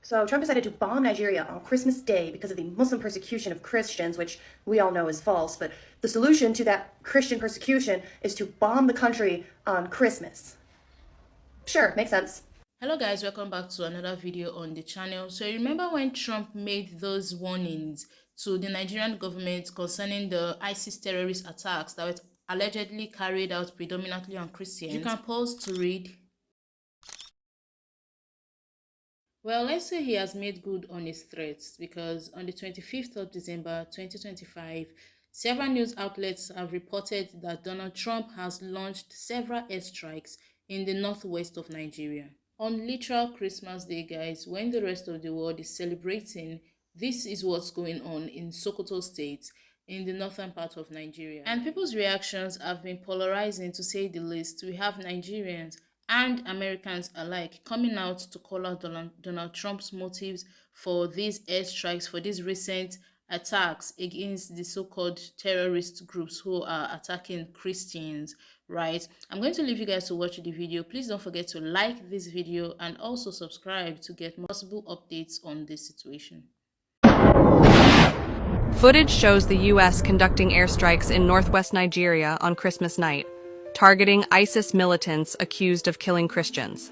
So Trump decided to bomb Nigeria on Christmas Day because of the Muslim persecution of Christians, which we all know is false. But the solution to that Christian persecution is to bomb the country on Christmas. Sure, makes sense. Hello guys, welcome back to another video on the channel. So remember when Trump made those warnings to the Nigerian government concerning the ISIS terrorist attacks that were allegedly carried out predominantly on Christians? You can pause to read. Well, let's say he has made good on his threats, because on the 25th of December 2025, several news outlets have reported that Donald Trump has launched several airstrikes in the northwest of Nigeria. On literal Christmas Day, guys, when the rest of the world is celebrating, this is what's going on in Sokoto State, in the northern part of Nigeria. And people's reactions have been polarizing, to say the least. We have Nigerians and Americans alike coming out to call out Donald Trump's motives for these airstrikes, for these recent attacks against the so-called terrorist groups who are attacking Christians, right? I'm going to leave you guys to watch the video. Please don't forget to like this video and also subscribe to get possible updates on this situation. Footage shows the U.S. conducting airstrikes in northwest Nigeria on Christmas night, targeting ISIS militants accused of killing Christians.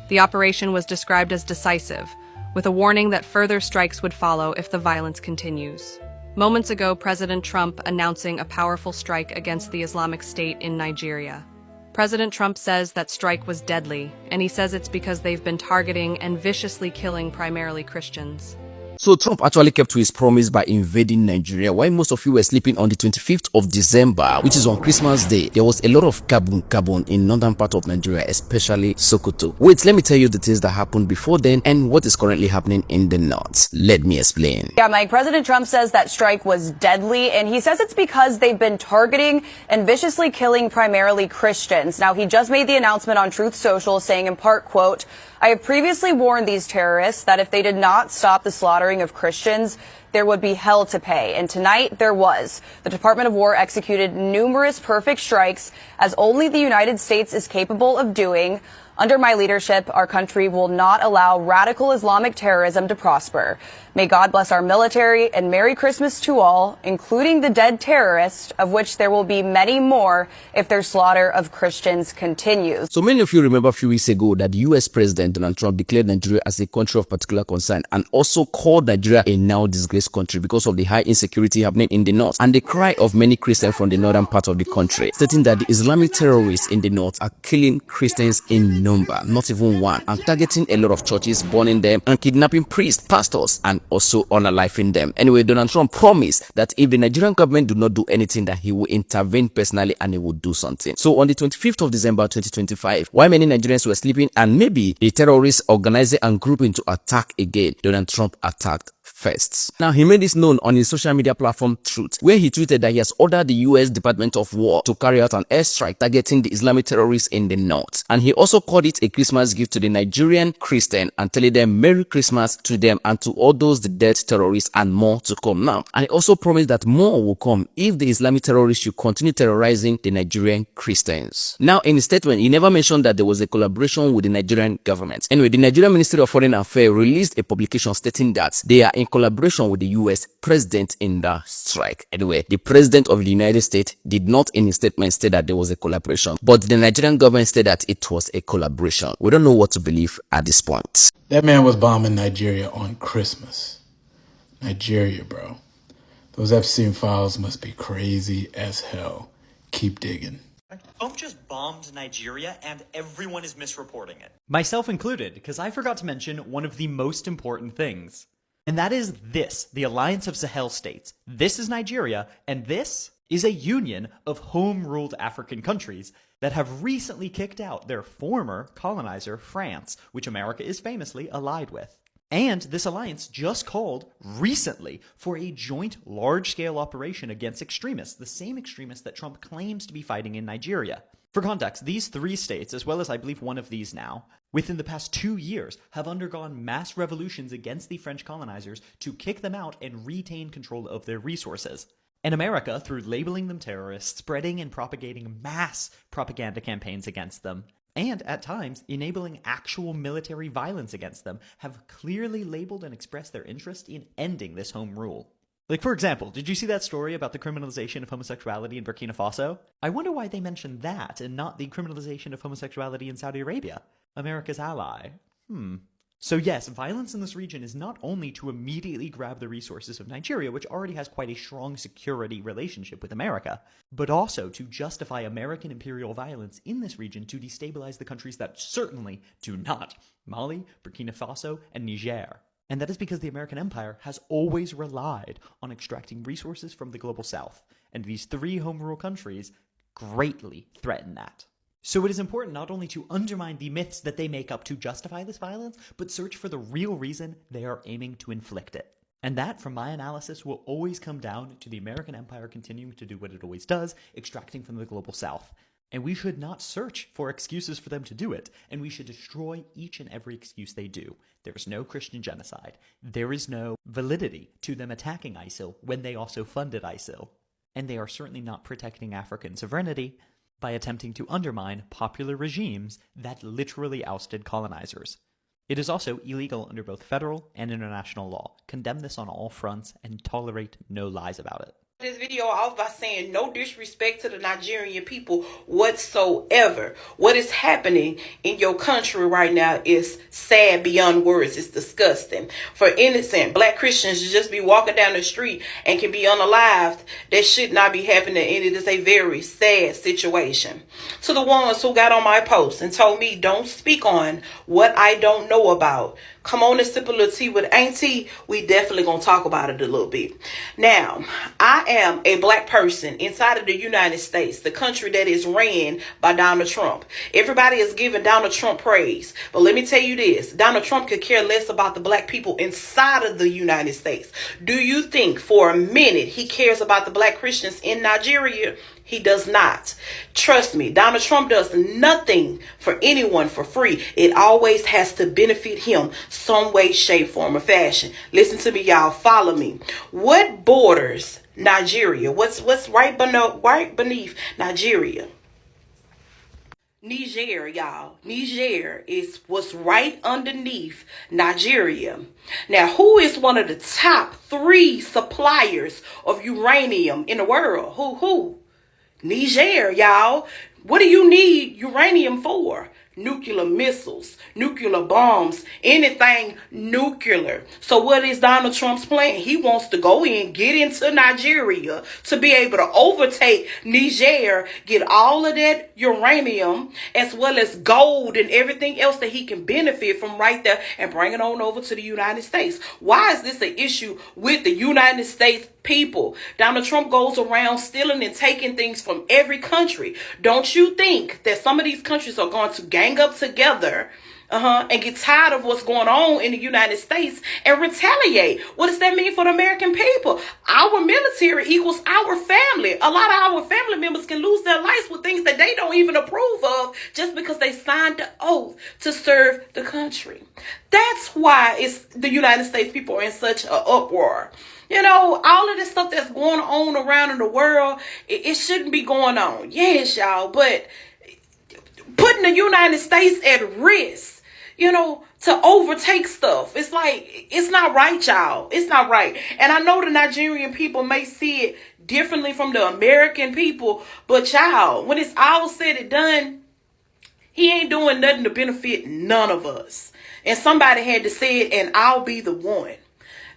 The operation was described as decisive, with a warning that further strikes would follow if the violence continues. Moments ago, President Trump announcing a powerful strike against the Islamic State in Nigeria. President Trump says that strike was deadly, and he says it's because they've been targeting and viciously killing primarily Christians. So Trump actually kept to his promise by invading Nigeria. While most of you were sleeping on the 25th of December, which is on Christmas Day, there was a lot of carbon in northern part of Nigeria, especially Sokoto. Wait, let me tell you the things that happened before then and what is currently happening in the north. Let me explain. Yeah, Mike, President Trump says that strike was deadly, and he says it's because they've been targeting and viciously killing primarily Christians. Now, he just made the announcement on Truth Social saying in part, quote, "I have previously warned these terrorists that if they did not stop the slaughtering of Christians, there would be hell to pay." And tonight there was. The Department of War executed numerous perfect strikes, as only the United States is capable of doing. Under my leadership, our country will not allow radical Islamic terrorism to prosper. May God bless our military, and Merry Christmas to all, including the dead terrorists, of which there will be many more if their slaughter of Christians continues. So many of you remember a few weeks ago that the US President Donald Trump declared Nigeria as a country of particular concern and also called Nigeria a now disgraced country because of the high insecurity happening in the north and the cry of many Christians from the northern part of the country, stating that the Islamic terrorists in the north are killing Christians in number, not even one, and targeting a lot of churches, burning them and kidnapping priests, pastors, and also unaliving them. Anyway, Donald Trump promised that if the Nigerian government do not do anything, that he will intervene personally and he will do something. So on the 25th of December 2025, while many Nigerians were sleeping and maybe the terrorists organizing and grouping to attack again, Donald Trump attacked first. Now, he made this known on his social media platform Truth, where he tweeted that he has ordered the US Department of War to carry out an airstrike targeting the Islamic terrorists in the north. And he also called it a Christmas gift to the Nigerian Christian and telling them Merry Christmas to them and to all those the dead terrorists and more to come now. And he also promised that more will come if the Islamic terrorists should continue terrorizing the Nigerian Christians. Now, in his statement, he never mentioned that there was a collaboration with the Nigerian government. Anyway, the Nigerian Ministry of Foreign Affairs released a publication stating that they are in collaboration with the US president in the strike. Anyway, the president of the United States did not in his statement state that there was a collaboration, but the Nigerian government said that it was a collaboration. We don't know what to believe at this point. That man was bombing Nigeria on Christmas. Nigeria, bro. Those Epstein files must be crazy as hell. Keep digging. Trump just bombed Nigeria and everyone is misreporting it. Myself included, because I forgot to mention one of the most important things. And that is this, the Alliance of Sahel States. This is Nigeria, and this is a union of home-ruled African countries that have recently kicked out their former colonizer, France, which America is famously allied with. And this alliance just called recently for a joint large-scale operation against extremists, the same extremists that Trump claims to be fighting in Nigeria. For context, these three states, as well as I believe one of these now, within the past 2 years have undergone mass revolutions against the French colonizers to kick them out and retain control of their resources. And America, through labeling them terrorists, spreading and propagating mass propaganda campaigns against them, and at times enabling actual military violence against them, have clearly labeled and expressed their interest in ending this home rule. Like, for example, did you see that story about the criminalization of homosexuality in Burkina Faso? I wonder why they mentioned that and not the criminalization of homosexuality in Saudi Arabia, America's ally. So yes, violence in this region is not only to immediately grab the resources of Nigeria, which already has quite a strong security relationship with America, but also to justify American imperial violence in this region to destabilize the countries that certainly do not: Mali, Burkina Faso, and Niger. And that is because the American empire has always relied on extracting resources from the global south, and these three home rule countries greatly threaten that. So it is important not only to undermine the myths that they make up to justify this violence, but search for the real reason they are aiming to inflict it. And that, from my analysis, will always come down to the American empire continuing to do what it always does, extracting from the global south. And we should not search for excuses for them to do it, and we should destroy each and every excuse they do. There is no Christian genocide. There is no validity to them attacking ISIL when they also funded ISIL. And they are certainly not protecting African sovereignty by attempting to undermine popular regimes that literally ousted colonizers. It is also illegal under both federal and international law. Condemn this on all fronts and tolerate no lies about it. This video off by saying no disrespect to the Nigerian people whatsoever. What is happening in your country right now is sad beyond words. It's disgusting. For innocent black Christians to just be walking down the street and can be unalived, that should not be happening, and it is a very sad situation. To the ones who got on my post and told me don't speak on what I don't know about, come on and sip a little tea with Auntie. We definitely gonna talk about it a little bit. Now, I am a black person inside of the United States, the country that is ran by Donald Trump. Everybody is giving Donald Trump praise. But let me tell you this, Donald Trump could care less about the black people inside of the United States. Do you think for a minute he cares about the black Christians in Nigeria? He does not. Trust me, Donald Trump does nothing for anyone for free. It always has to benefit him some way, shape, form, or fashion. Listen to me, y'all. Follow me. What borders Nigeria? What's right beneath Nigeria? Niger, y'all. Niger is what's right underneath Nigeria. Now, who is one of the top 3 suppliers of uranium in the world? Who? Niger, y'all. What do you need uranium for? Nuclear missiles, nuclear bombs, anything nuclear. So what is Donald Trump's plan? He wants to go in, get into Nigeria to be able to overtake Niger, get all of that uranium as well as gold and everything else that he can benefit from right there and bring it on over to the United States. Why is this an issue with the United States people? Donald Trump goes around stealing and taking things from every country. Don't you think that some of these countries are going to gang up together and get tired of what's going on in the United States and retaliate? What does that mean for the American people? Our military equals our family. A lot of our family members can lose their lives with things that they don't even approve of just because they signed the oath to serve the country. That's why the United States people are in such an uproar. You know, all of this stuff that's going on around in the world, it shouldn't be going on. Yes, y'all, but putting the United States at risk, you know, to overtake stuff. It's like, it's not right, y'all. It's not right. And I know the Nigerian people may see it differently from the American people, but y'all, when it's all said and done, he ain't doing nothing to benefit none of us. And somebody had to say it, and I'll be the one.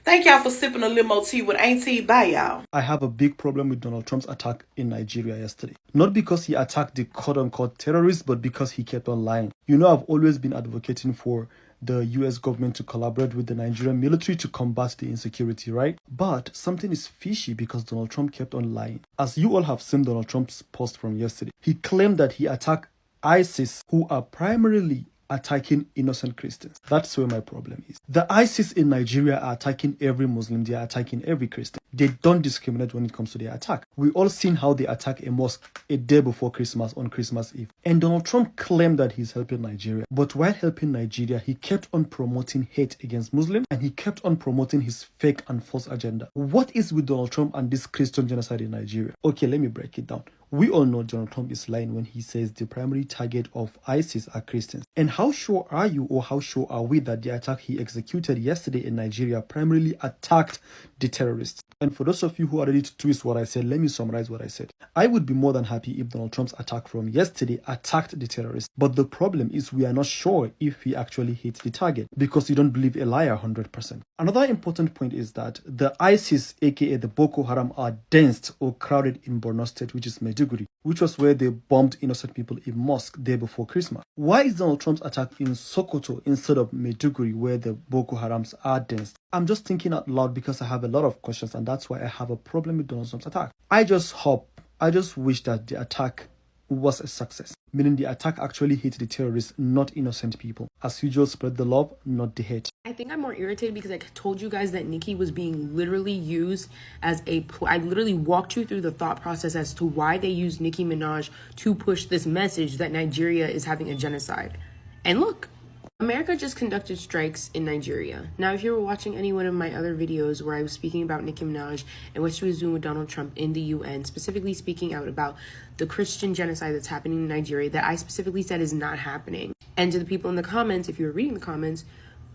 Thank y'all for sipping a limo tea with Auntie. Bye, y'all. I have a big problem with Donald Trump's attack in Nigeria yesterday. Not because he attacked the quote-unquote terrorists, but because he kept on lying. You know, I've always been advocating for the US government to collaborate with the Nigerian military to combat the insecurity, right? But something is fishy because Donald Trump kept on lying. As you all have seen Donald Trump's post from yesterday, he claimed that he attacked ISIS, who are primarily attacking innocent Christians. That's where my problem is. The ISIS in Nigeria are attacking every Muslim. They are attacking every Christian. They don't discriminate when it comes to their attack. We all seen how they attack a mosque a day before Christmas on Christmas Eve. And Donald Trump claimed that he's helping Nigeria. But while helping Nigeria, he kept on promoting hate against Muslims and he kept on promoting his fake and false agenda. What is with Donald Trump and this Christian genocide in Nigeria? Okay, let me break it down. We all know Donald Trump is lying when he says the primary target of ISIS are Christians. And how sure are you, or how sure are we, that the attack he executed yesterday in Nigeria primarily attacked the terrorists? And for those of you who are ready to twist what I said, let me summarize what I said. I would be more than happy if Donald Trump's attack from yesterday attacked the terrorists. But the problem is we are not sure if he actually hit the target, because you don't believe a liar 100%. Another important point is that the ISIS, aka the Boko Haram, are dense or crowded in Borno State, which is Maiduguri, which was where they bombed innocent people in mosque day before Christmas. Why is Donald Trump's attack in Sokoto instead of Maiduguri, where the Boko Harams are dense? I'm just thinking out loud because I have a lot of questions, and that's why I have a problem with Donald Trump's attack. I just wish that the attack was a success, meaning the attack actually hit the terrorists, not innocent people. As usual, spread the love, not the hate. I think I'm more irritated because I told you guys that Nicki was being literally used as I literally walked you through the thought process as to why they used Nicki Minaj to push this message that Nigeria is having a genocide. And look, America just conducted strikes in Nigeria. Now, if you were watching any one of my other videos where I was speaking about Nicki Minaj and what she was doing with Donald Trump in the UN, specifically speaking out about the Christian genocide that's happening in Nigeria, that I specifically said is not happening. And to the people in the comments, if you were reading the comments,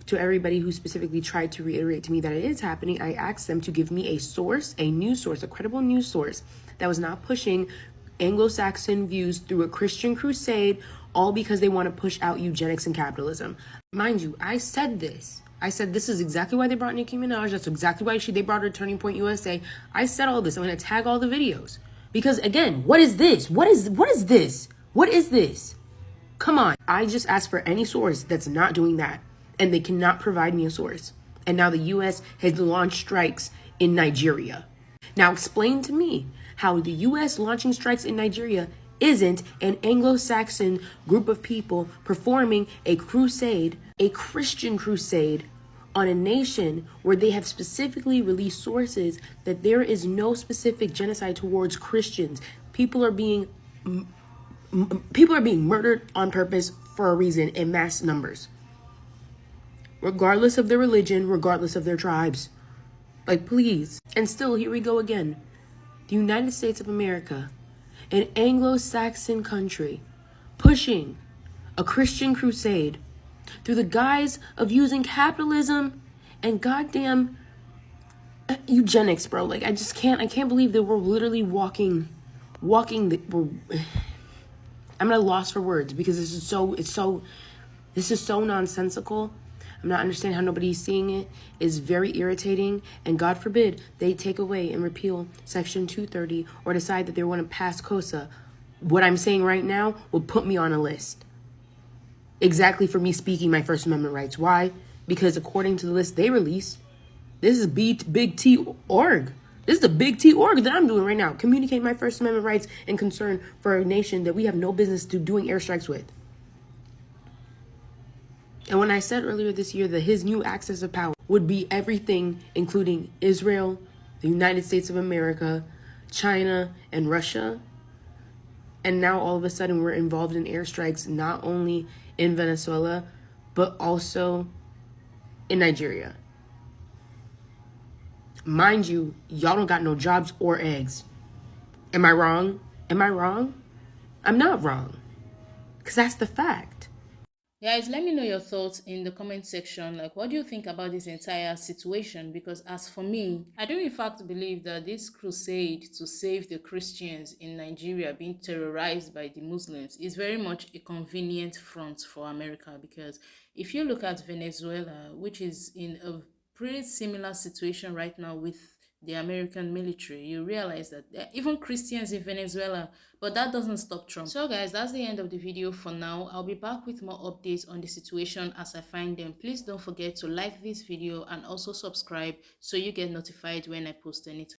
to everybody who specifically tried to reiterate to me that it is happening, I asked them to give me a source, a news source, a credible news source that was not pushing Anglo-Saxon views through a Christian crusade, all because they want to push out eugenics and capitalism. Mind you, I said this. I said this is exactly why they brought Nicki Minaj. That's exactly why they brought her Turning Point USA. I said all this. I'm going to tag all the videos. Because again, what is this? What is this? What is this? Come on. I just asked for any source that's not doing that. And they cannot provide me a source. And now the U.S. has launched strikes in Nigeria. Now explain to me how the U.S. launching strikes in Nigeria isn't an Anglo-Saxon group of people performing a crusade, a Christian crusade, on a nation where they have specifically released sources that there is no specific genocide towards Christians. People are being murdered on purpose for a reason in mass numbers, regardless of their religion, regardless of their tribes. Like, please. And still, here we go again. The United States of America, an Anglo-Saxon country, pushing a Christian crusade through the guise of using capitalism and goddamn eugenics, bro. Like, I can't believe that we're literally walking I'm at a loss for words because this is so nonsensical. I'm not understanding how nobody's seeing it. It's very irritating. And God forbid they take away and repeal Section 230 or decide that they want to pass COSA. What I'm saying right now will put me on a list. Exactly for me speaking my First Amendment rights. Why? Because according to the list they released, this is Big T org. This is the Big T org that I'm doing right now. Communicate my First Amendment rights and concern for a nation that we have no business doing airstrikes with. And when I said earlier this year that his new axis of power would be everything, including Israel, the United States of America, China, and Russia, and now all of a sudden we're involved in airstrikes not only in Venezuela, but also in Nigeria. Mind you, y'all don't got no jobs or eggs. Am I wrong? Am I wrong? I'm not wrong. Because that's the fact. Guys, let me know your thoughts in the comment section. Like, what do you think about this entire situation? Because as for me, I do in fact believe that this crusade to save the Christians in Nigeria being terrorized by the Muslims is very much a convenient front for America. Because if you look at Venezuela, which is in a pretty similar situation right now with the American military, you realize that there are even Christians in Venezuela, but that doesn't stop Trump. So guys, that's the end of the video for now. I'll be back with more updates on the situation as I find them. Please don't forget to like this video and also subscribe so you get notified when I post anything.